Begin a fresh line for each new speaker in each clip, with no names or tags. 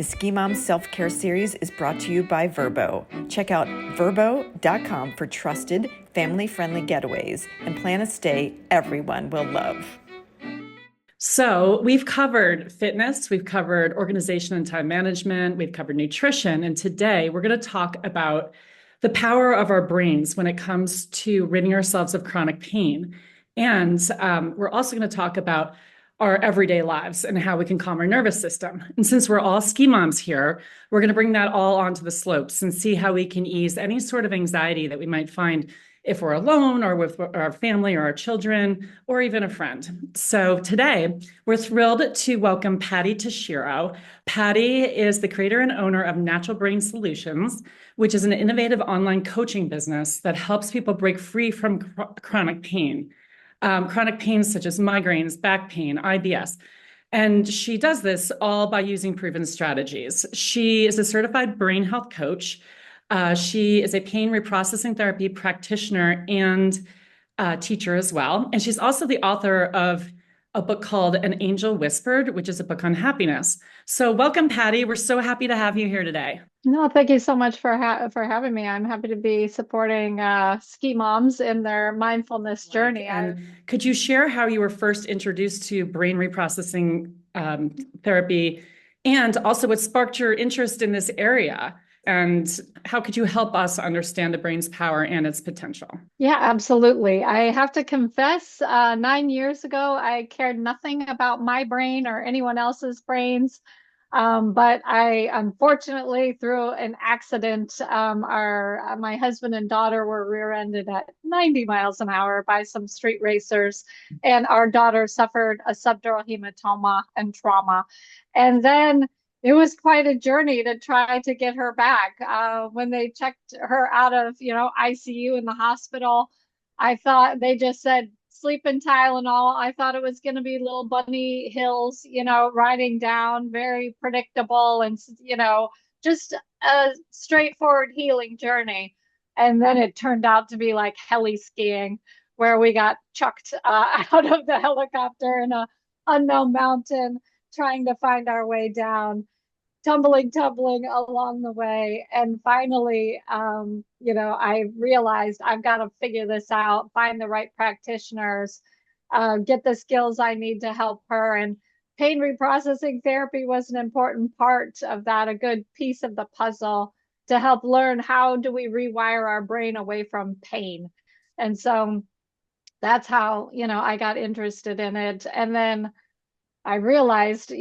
Ski Mom Self-Care Series is brought to you by Vrbo. Check out vrbo.com for trusted, family-friendly getaways and plan a stay everyone will love.
So we've covered fitness, we've covered organization and time management, we've covered nutrition, and today we're going to talk about the power of our brains when it comes to ridding ourselves of chronic pain. And we're also going to talk about our everyday lives and how we can calm our nervous system. And since we're all ski moms here, we're going to bring that all onto the slopes and see how we can ease any sort of anxiety that we might find if we're alone or with our family or our children or even a friend. So today, we're thrilled to welcome Patty Tashiro. Patty is the creator and owner of Natural Brain Solutions, which is an innovative online coaching business that helps people break free from chronic pain. Chronic pains such as migraines, back pain, IBS. And she does this all by using proven strategies. She is a certified brain health coach. She is a pain reprocessing therapy practitioner and teacher as well. And she's also the author of a book called An Angel Whispered, which is a book on happiness. So welcome, Patty. We're so happy to have you here today.
No, thank you so much for having me. I'm happy to be supporting ski moms in their mindfulness journey.
And could you share how you were first introduced to brain reprocessing therapy, and also what sparked your interest in this area? And how could you help us understand the brain's power and its potential?
Yeah, absolutely. I have to confess, 9 years ago, I cared nothing about my brain or anyone else's brains. But I, unfortunately, through an accident, my husband and daughter were rear-ended at 90 miles an hour by some street racers, and our daughter suffered a subdural hematoma and trauma. And then it was quite a journey to try to get her back. When they checked her out of, ICU in the hospital, I thought they just said, sleep and Tylenol. I thought it was going to be little bunny hills, riding down, very predictable and, just a straightforward healing journey. And then it turned out to be like heli skiing, where we got chucked out of the helicopter in an unknown mountain, trying to find our way down, tumbling along the way. And finally, I realized I've got to figure this out, find the right practitioners, get the skills I need to help her. And pain reprocessing therapy was an important part of that, a good piece of the puzzle to help learn how do we rewire our brain away from pain. And so that's how, I got interested in it. And then I realized,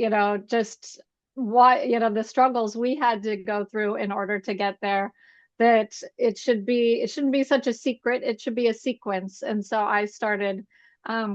just what, the struggles we had to go through in order to get there, that it shouldn't be such a secret. It should be a sequence. And so I started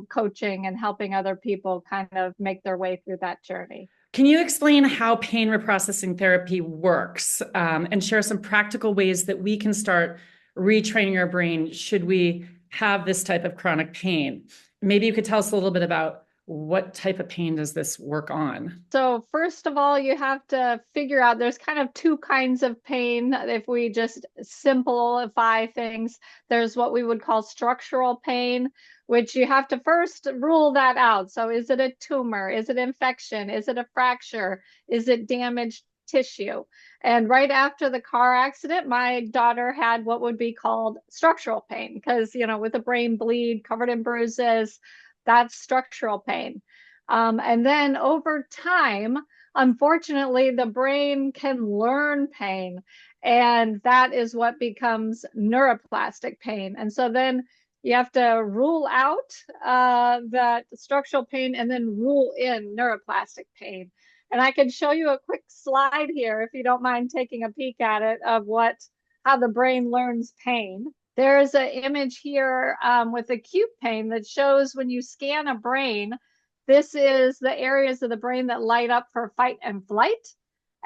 coaching and helping other people kind of make their way through that journey.
Can you explain how pain reprocessing therapy works, and share some practical ways that we can start retraining our brain should we have this type of chronic pain? Maybe you could tell us a little bit about what type of pain does this work on?
So first of all, you have to figure out there's kind of two kinds of pain. If we just simplify things, there's what we would call structural pain, which you have to first rule that out. So is it a tumor? Is it infection? Is it a fracture? Is it damaged tissue? And right after the car accident, my daughter had what would be called structural pain because, with a brain bleed, covered in bruises, that's structural pain. And then over time, unfortunately, the brain can learn pain, and that is what becomes neuroplastic pain. And so then you have to rule out that structural pain and then rule in neuroplastic pain. And I can show you a quick slide here, if you don't mind taking a peek at it, of how the brain learns pain. There's an image here with acute pain that shows when you scan a brain, this is the areas of the brain that light up for fight and flight.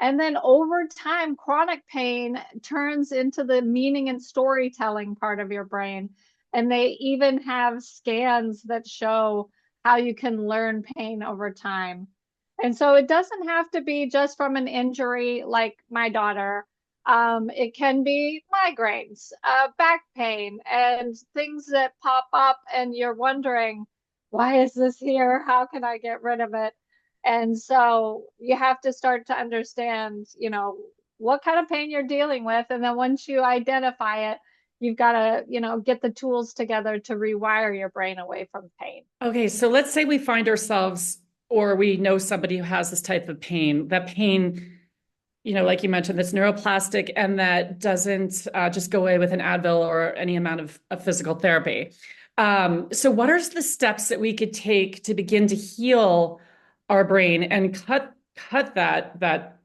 And then over time, chronic pain turns into the meaning and storytelling part of your brain. And they even have scans that show how you can learn pain over time. And so it doesn't have to be just from an injury like my daughter. It can be migraines, back pain, and things that pop up and you're wondering, why is this here? How can I get rid of it? And so you have to start to understand, what kind of pain you're dealing with. And then once you identify it, you've got to, get the tools together to rewire your brain away from pain.
Okay, so let's say we find ourselves or we know somebody who has this type of pain. That pain, like you mentioned, that's neuroplastic and that doesn't just go away with an Advil or any amount of physical therapy. So what are the steps that we could take to begin to heal our brain and cut that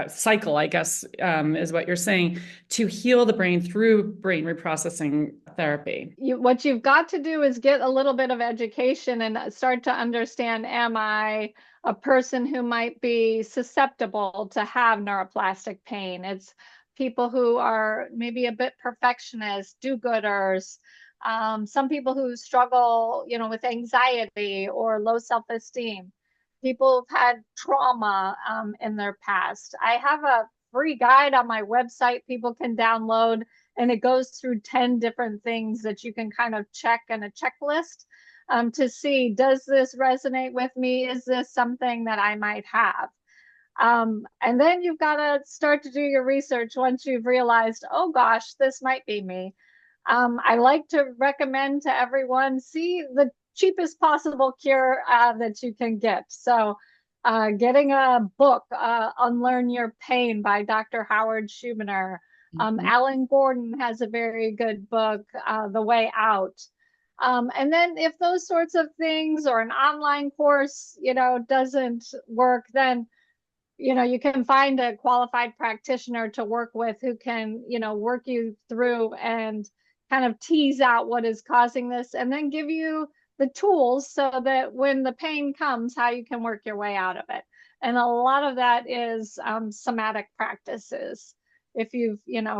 cycle, I guess, is what you're saying, to heal the brain through brain reprocessing therapy?
What you've got to do is get a little bit of education and start to understand, am I a person who might be susceptible to have neuroplastic pain? It's people who are maybe a bit perfectionist, do-gooders, some people who struggle, with anxiety or low self-esteem, people who've had trauma in their past. I have a free guide on my website people can download, and it goes through 10 different things that you can kind of check in a checklist to see, does this resonate with me? Is this something that I might have? And then you've got to start to do your research once you've realized, oh gosh, this might be me. I like to recommend to everyone, see the cheapest possible cure that you can get. So getting a book, Unlearn Your Pain by Dr. Howard Schuminer. Alan Gordon has a very good book, The Way Out. And then if those sorts of things or an online course, doesn't work, then, you can find a qualified practitioner to work with who can, work you through and kind of tease out what is causing this and then give you the tools so that when the pain comes, how you can work your way out of it. And a lot of that is somatic practices. If you've,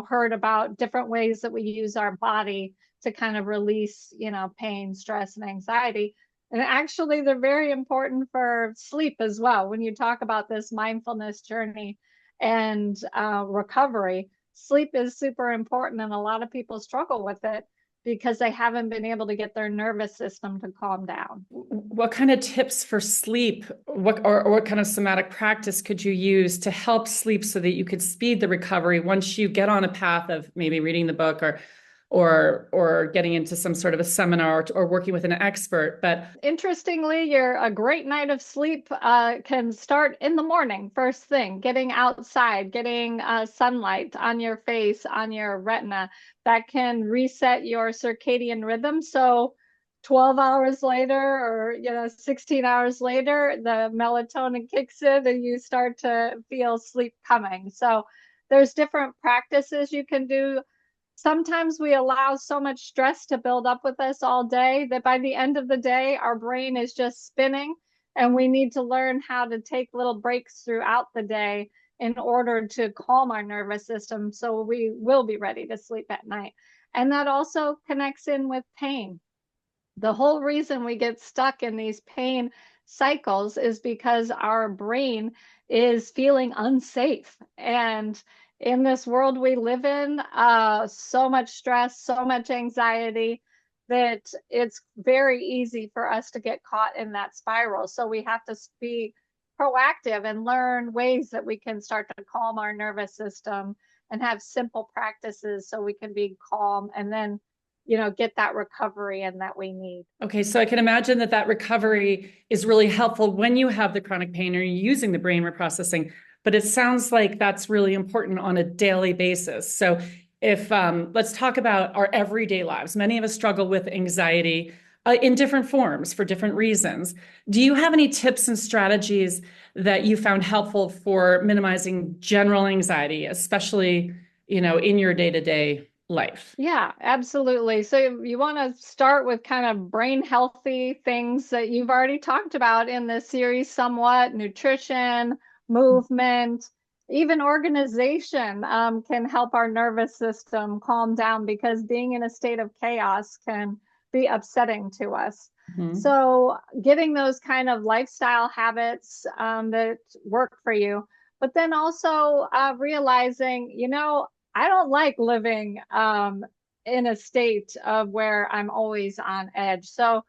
heard about different ways that we use our body to kind of release, pain, stress, and anxiety. And actually, they're very important for sleep as well. When you talk about this mindfulness journey and recovery, sleep is super important. And a lot of people struggle with it because they haven't been able to get their nervous system to calm down.
What kind of tips for sleep, what kind of somatic practice could you use to help sleep so that you could speed the recovery once you get on a path of maybe reading the book or getting into some sort of a seminar or working with an expert? But
interestingly, a great night of sleep can start in the morning, first thing, getting outside, getting sunlight on your face, on your retina. That can reset your circadian rhythm. So 12 hours later or 16 hours later, the melatonin kicks in and you start to feel sleep coming. So there's different practices you can do. Sometimes we allow so much stress to build up with us all day that by the end of the day, our brain is just spinning, and we need to learn how to take little breaks throughout the day in order to calm our nervous system so we will be ready to sleep at night. And that also connects in with pain. The whole reason we get stuck in these pain cycles is because our brain is feeling unsafe. And in this world we live in, so much stress, so much anxiety, that it's very easy for us to get caught in that spiral. So we have to be proactive and learn ways that we can start to calm our nervous system and have simple practices so we can be calm and then get that recovery in that we need.
Okay, so I can imagine that recovery is really helpful when you have the chronic pain or you're using the brain reprocessing, but it sounds like that's really important on a daily basis. So if let's talk about our everyday lives. Many of us struggle with anxiety in different forms for different reasons. Do you have any tips and strategies that you found helpful for minimizing general anxiety, especially, in your day-to-day life?
Yeah, absolutely. So you want to start with kind of brain healthy things that you've already talked about in this series somewhat: nutrition, movement, even organization can help our nervous system calm down, because being in a state of chaos can be upsetting to us. Mm-hmm. So getting those kind of lifestyle habits that work for you, but then also realizing, I don't like living in a state of where I'm always on edge. So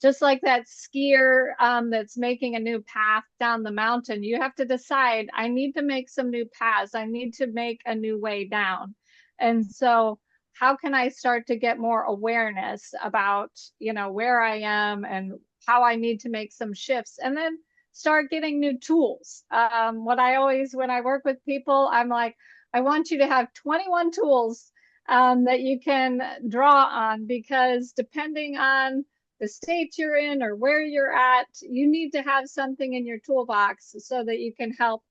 Just like that skier that's making a new path down the mountain, you have to decide, I need to make some new paths. I need to make a new way down. And so how can I start to get more awareness about, where I am and how I need to make some shifts, and then start getting new tools. What I always, when I work with people, I'm like, I want you to have 21 tools that you can draw on, because depending on the state you're in or where you're at, you need to have something in your toolbox so that you can help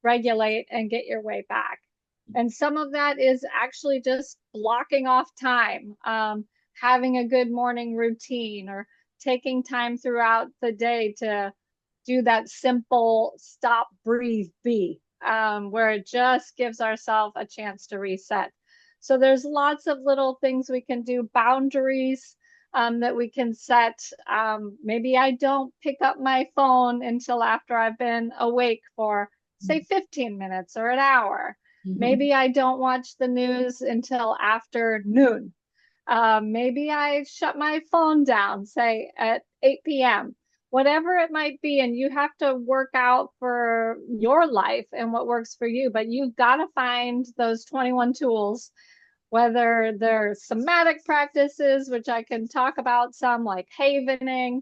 regulate and get your way back. And some of that is actually just blocking off time, having a good morning routine, or taking time throughout the day to do that simple stop, breathe, be, where it just gives ourselves a chance to reset. So there's lots of little things we can do, boundaries that we can set. Maybe I don't pick up my phone until after I've been awake for, say, 15 minutes or an hour.
Mm-hmm.
Maybe I don't watch the news until after noon. Maybe I shut my phone down, say, at 8 p.m., whatever it might be. And you have to work out for your life and what works for you. But you've got to find those 21 tools, whether they're somatic practices, which I can talk about some, like havening,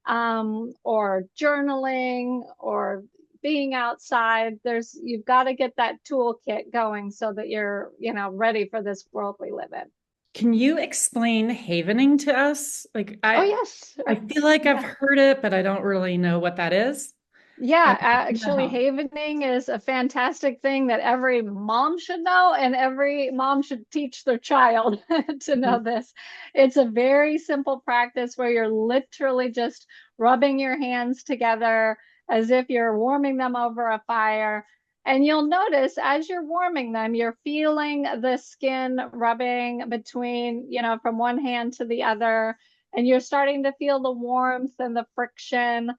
or journaling, or being outside. You've got to get that toolkit going so that you're, ready for this world we live in.
Can you explain havening to us?
Oh, yes.
I feel like I've heard it, but I don't really know what that is.
Yeah,
And
actually, havening is a fantastic thing that every mom should know, and every mom should teach their child to know this. It's a very simple practice where you're literally just rubbing your hands together as if you're warming them over a fire. And you'll notice as you're warming them, you're feeling the skin rubbing between, from one hand to the other, and you're starting to feel the warmth and the friction.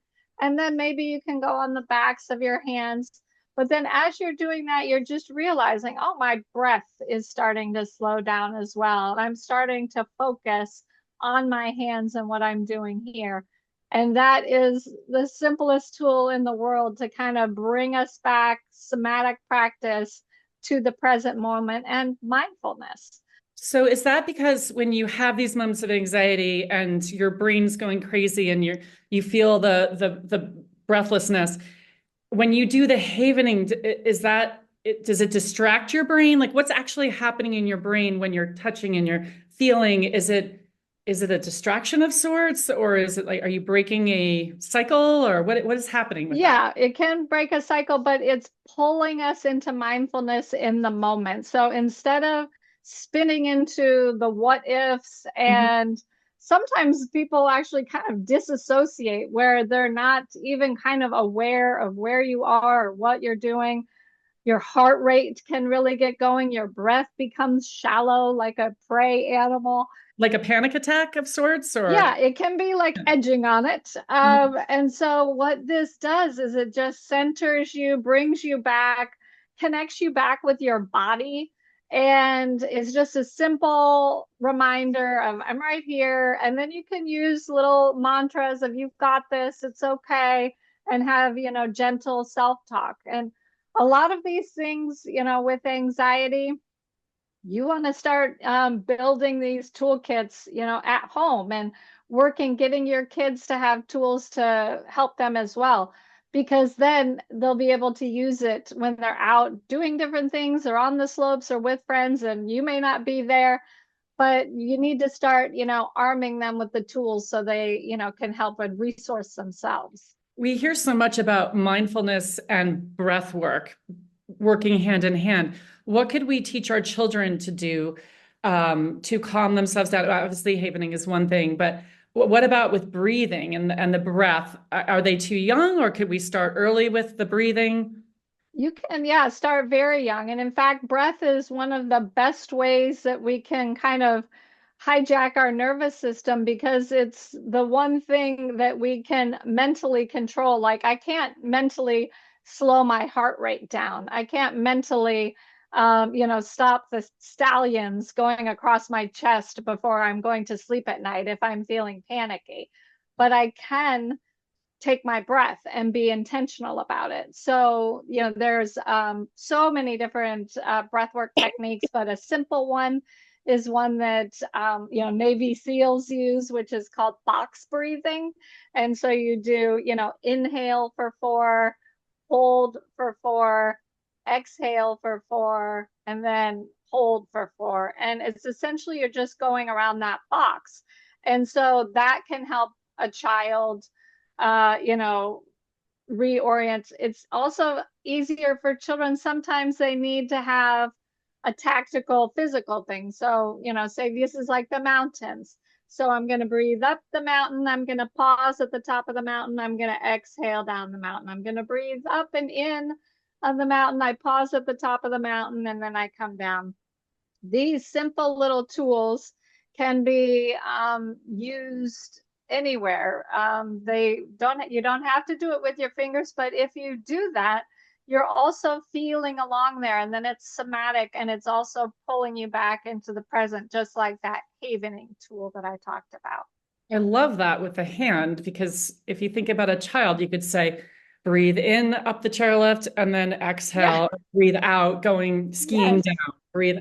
And then maybe you can go on the backs of your hands. But then as you're doing that, you're just realizing, oh, my breath is starting to slow down as well. And I'm starting to focus on my hands and what I'm doing here. And that is the simplest tool in the world to kind of bring us back, somatic practice, to the present moment and mindfulness.
So is that because when you have these moments of anxiety and your brain's going crazy and you feel the breathlessness, when you do the havening, does it distract your brain? Like, what's actually happening in your brain when you're touching and you're feeling? Is it a distraction of sorts, or is it like, are you breaking a cycle, or what is happening with that?
It can break a cycle, but it's pulling us into mindfulness in the moment. So instead of spinning into the what ifs, and sometimes people actually kind of disassociate where they're not even kind of aware of where you are or what you're doing. Your heart rate can really get going. Your breath becomes shallow like a prey animal.
Like a panic attack of sorts, or
Yeah, it can be like edging on it. And so what this does is it just centers you, brings you back, connects you back with your body. And it's just a simple reminder of, I'm right here. And then you can use little mantras of, you've got this, it's okay, and have, gentle self-talk. And a lot of these things, with anxiety, you want to start building these toolkits, at home, and getting your kids to have tools to help them as well, because then they'll be able to use it when they're out doing different things, or on the slopes, or with friends, and you may not be there, but you need to start, arming them with the tools so they, can help and resource themselves.
we hear so much about mindfulness and breath work working hand in hand. What could we teach our children to do to calm themselves down? Obviously, havening is one thing, but what about with breathing and the breath? Are they too young, or could we start early with the breathing?
You can, start very young. And in fact, breath is one of the best ways that we can kind of hijack our nervous system, because it's the one thing that we can mentally control. Like, I can't mentally slow my heart rate down. I can't mentally, stop the stallions going across my chest before I'm going to sleep at night if I'm feeling panicky. but I can take my breath and be intentional about it. So, there's so many different breathwork techniques, but a simple one is one that, Navy SEALs use, which is called box breathing. And so you do, inhale for 4, hold for 4, exhale for 4, and then hold for 4. And it's essentially, you're just going around that box. And so that can help a child reorient. It's also easier for children. Sometimes they need to have a tactical physical thing. So, say this is like the mountains. So I'm going to breathe up the mountain. I'm going to pause at the top of the mountain. I'm going to exhale down the mountain. I'm going to breathe up and in on the mountain. I pause at the top of the mountain and then I come down. These simple little tools can be used anywhere. You don't have to do it with your fingers, but if you do that, you're also feeling along there, and then it's somatic, and it's also pulling you back into the present, just like that havening tool that I talked about.
I love that with the hand, because if you think about a child, you could say, breathe in up the chairlift, and then exhale, breathe out, going skiing down, breathe.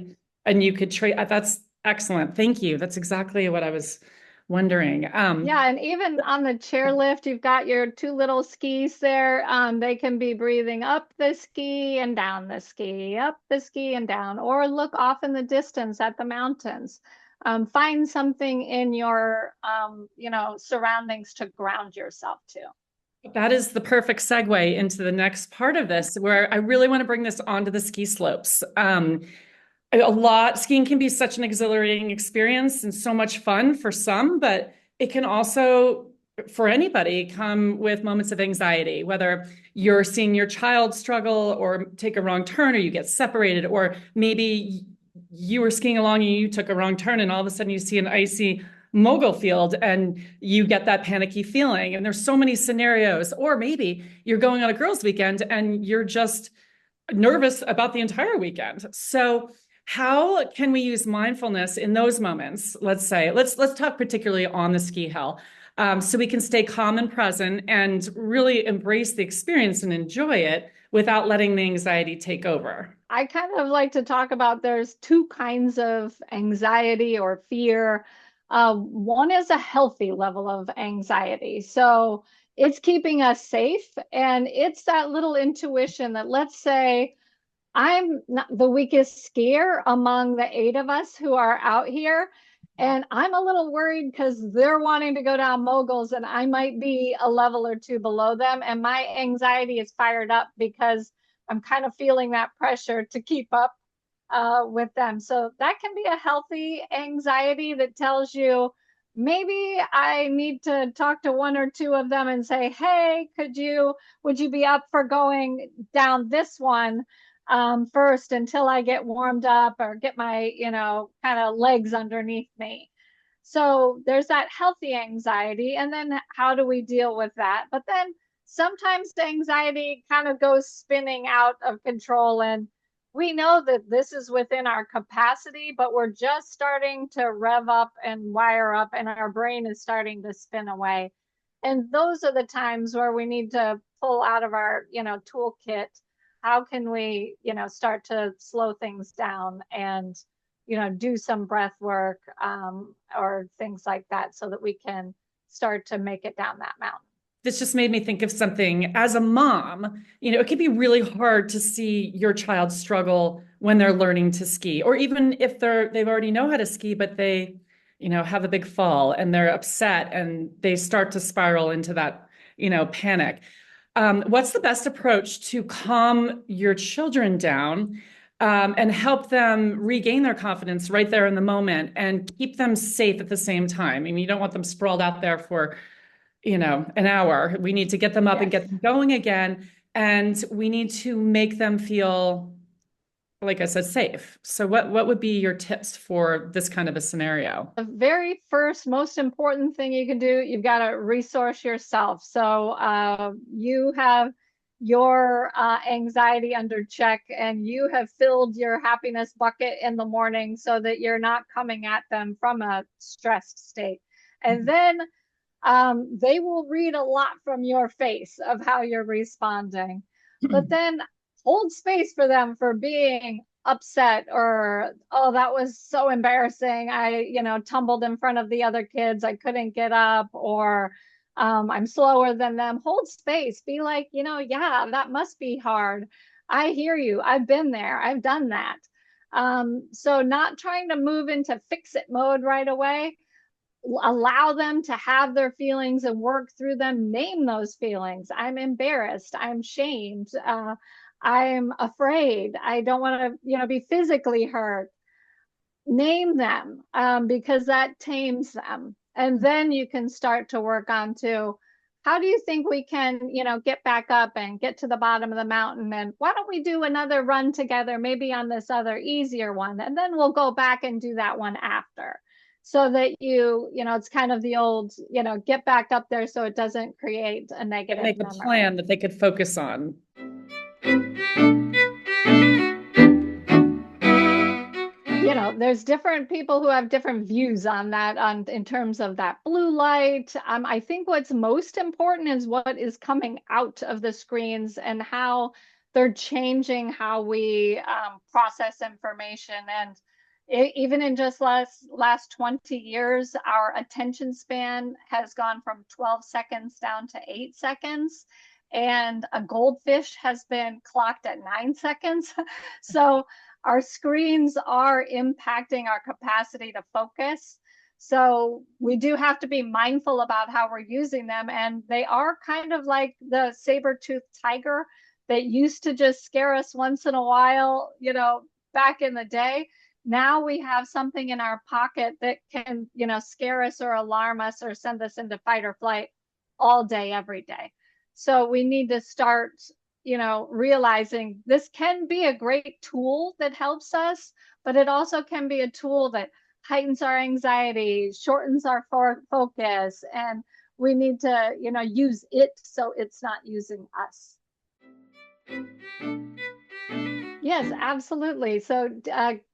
And you could trade. That's excellent. Thank you. That's exactly what I was wondering.
And even on the chairlift, you've got your 2 little skis there. They can be breathing up the ski and down the ski, up the ski and down, or look off in the distance at the mountains. Find something in your, surroundings to ground yourself to.
That is the perfect segue into the next part of this, where I really want to bring this onto the ski slopes. Skiing can be such an exhilarating experience and so much fun for some, but it can also, for anybody, come with moments of anxiety, whether you're seeing your child struggle or take a wrong turn, or you get separated, or maybe you were skiing along and you took a wrong turn and all of a sudden you see an icy mogul field and you get that panicky feeling. And there's so many scenarios. Or maybe you're going on a girls' weekend and you're just nervous about the entire weekend. So how can we use mindfulness in those moments? Let's talk particularly on the ski hill, so we can stay calm and present and really embrace the experience and enjoy it without letting the anxiety take over.
I kind of like to talk about, there's 2 kinds of anxiety or fear. One is a healthy level of anxiety. So it's keeping us safe. And it's that little intuition that, let's say, I'm not the weakest skier among the 8 of us who are out here. And I'm a little worried because they're wanting to go down moguls and I might be a level or 2 below them. And my anxiety is fired up because I'm kind of feeling that pressure to keep up with them. So that can be a healthy anxiety that tells you, maybe I need to talk to 1 or 2 of them and say, hey, would you be up for going down this one first until I get warmed up or get my, kind of legs underneath me. So there's that healthy anxiety. And then how do we deal with that? But then sometimes the anxiety kind of goes spinning out of control, and we know that this is within our capacity, but we're just starting to rev up and wire up, and our brain is starting to spin away. And those are the times where we need to pull out of our, toolkit. How can we, start to slow things down and, do some breath work or things like that, so that we can start to make it down that mountain.
This just made me think of something. As a mom, it can be really hard to see your child struggle when they're learning to ski, or even if they've already know how to ski, but they, have a big fall and they're upset and they start to spiral into that, panic. What's the best approach to calm your children down and help them regain their confidence right there in the moment and keep them safe at the same time? I mean, you don't want them sprawled out there for an hour. We need to get them up and get them going again. And we need to make them feel, like I said, safe. So what would be your tips for this kind of a scenario?
The very first, most important thing you can do, you've got to resource yourself. So you have your anxiety under check, and you have filled your happiness bucket in the morning so that you're not coming at them from a stressed state. And then they will read a lot from your face of how you're responding. But then hold space for them for being upset, or, oh, that was so embarrassing. I tumbled in front of the other kids. I couldn't get up, or I'm slower than them. Hold space. Be like, yeah, that must be hard. I hear you. I've been there. I've done that. So not trying to move into fix it mode right away. Allow them to have their feelings and work through them. Name those feelings. I'm embarrassed. I'm shamed. I'm afraid. I don't want to, be physically hurt. Name them, because that tames them. And then you can start to work on how do you think we can, get back up and get to the bottom of the mountain? And why don't we do another run together, maybe on this other easier one? And then we'll go back and do that one after. So that it's kind of the old, get back up there so it doesn't create a negative
Make a
memory.
plan that they could focus on.
There's different people who have different views on that, in terms of that blue light. I think what's most important is what is coming out of the screens and how they're changing how we process information. And even in just last 20 years, our attention span has gone from 12 seconds down to 8 seconds. And a goldfish has been clocked at 9 seconds. So our screens are impacting our capacity to focus. So we do have to be mindful about how we're using them. And they are kind of like the saber-toothed tiger that used to just scare us once in a while, back in the day. Now we have something in our pocket that can, scare us or alarm us or send us into fight or flight all day, every day. So we need to start realizing this can be a great tool that helps us, but it also can be a tool that heightens our anxiety, shortens our focus, and we need to, use it so it's not using us. Yes, absolutely. So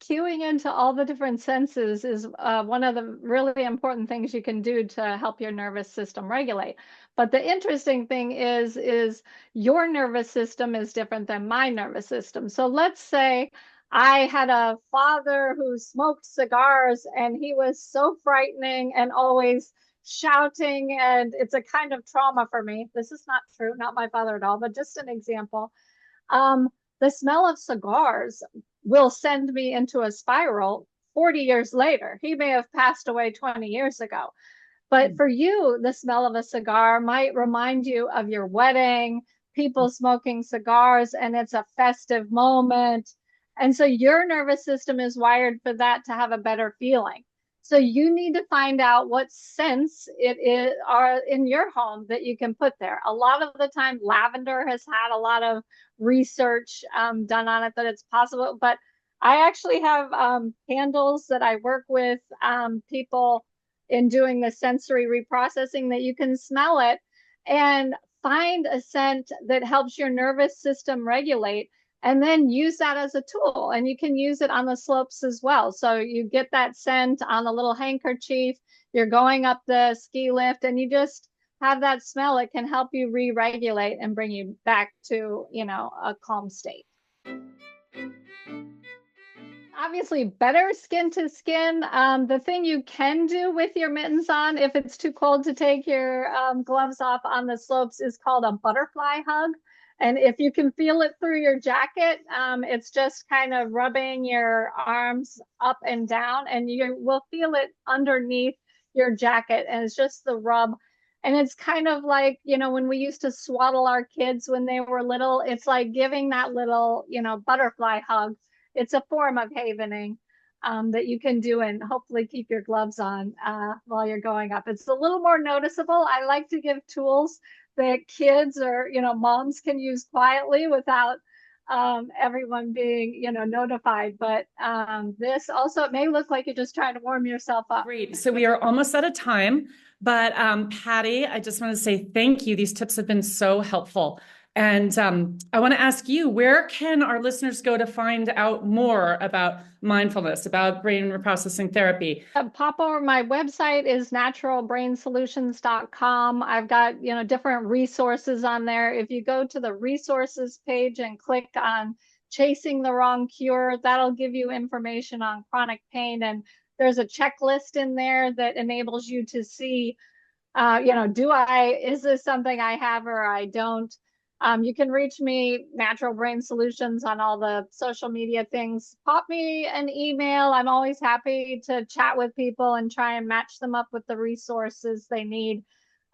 cueing into all the different senses is one of the really important things you can do to help your nervous system regulate. But the interesting thing is your nervous system is different than my nervous system. So let's say I had a father who smoked cigars and he was so frightening and always shouting, and it's a kind of trauma for me. This is not true, not my father at all, but just an example. The smell of cigars will send me into a spiral 40 years later. He may have passed away 20 years ago. But for you, the smell of a cigar might remind you of your wedding, people smoking cigars, and it's a festive moment. And so your nervous system is wired for that to have a better feeling. So you need to find out what scents are in your home that you can put there. A lot of the time, lavender has had a lot of research done on it that it's possible. But I actually have candles that I work with people in doing the sensory reprocessing that you can smell it and find a scent that helps your nervous system regulate, and then use that as a tool. And you can use it on the slopes as well. So you get that scent on a little handkerchief, you're going up the ski lift, and you just have that smell. It can help you re-regulate and bring you back to, a calm state. Obviously, better skin to skin. The thing you can do with your mittens on, if it's too cold to take your gloves off on the slopes, is called a butterfly hug. And if you can feel it through your jacket, it's just kind of rubbing your arms up and down, and you will feel it underneath your jacket. And it's just the rub. And it's kind of like, when we used to swaddle our kids when they were little, it's like giving that little, butterfly hug. It's a form of havening that you can do, and hopefully keep your gloves on while you're going up. It's a little more noticeable. I like to give tools that kids or, moms can use quietly without everyone being, notified. But this also, it may look like you're just trying to warm yourself up.
Great. So we are almost out of time. But Patty, I just want to say thank you. These tips have been so helpful. And I want to ask you, where can our listeners go to find out more about mindfulness, about brain reprocessing therapy?
Pop over. My website is naturalbrainsolutions.com. I've got, different resources on there. If you go to the resources page and click on Chasing the Wrong Cure, that'll give you information on chronic pain. And there's a checklist in there that enables you to see, is this something I have or I don't? You can reach me, Natural Brain Solutions, on all the social media things. Pop me an email. I'm always happy to chat with people and try and match them up with the resources they need.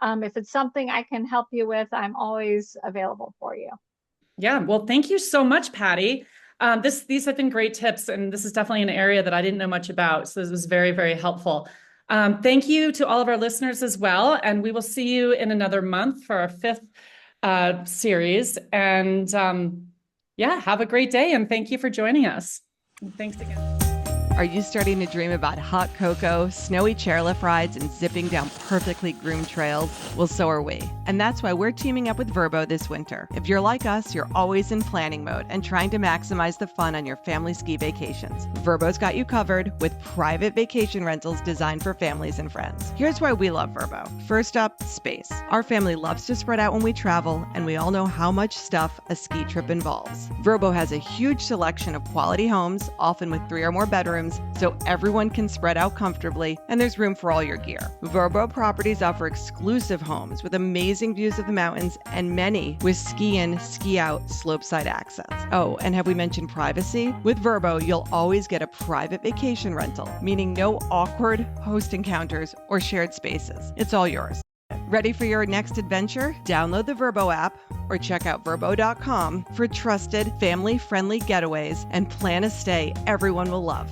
If it's something I can help you with, I'm always available for you.
Yeah, well, thank you so much, Patty. These have been great tips, and this is definitely an area that I didn't know much about. So this was very, very helpful. Thank you to all of our listeners as well. And we will see you in another month for our 5th series. And have a great day. And thank you for joining us. And thanks again.
Are you starting to dream about hot cocoa, snowy chairlift rides, and zipping down perfectly groomed trails? Well, so are we. And that's why we're teaming up with Vrbo this winter. If you're like us, you're always in planning mode and trying to maximize the fun on your family ski vacations. Vrbo's got you covered with private vacation rentals designed for families and friends. Here's why we love Vrbo. First up, space. Our family loves to spread out when we travel, and we all know how much stuff a ski trip involves. Vrbo has a huge selection of quality homes, often with 3 or more bedrooms, so everyone can spread out comfortably, and there's room for all your gear. Vrbo properties offer exclusive homes with amazing views of the mountains, and many with ski-in, ski-out, slopeside access. Oh, and have we mentioned privacy? With Vrbo, you'll always get a private vacation rental, meaning no awkward host encounters or shared spaces. It's all yours. Ready for your next adventure? Download the Vrbo app or check out vrbo.com for trusted, family-friendly getaways and plan a stay everyone will love.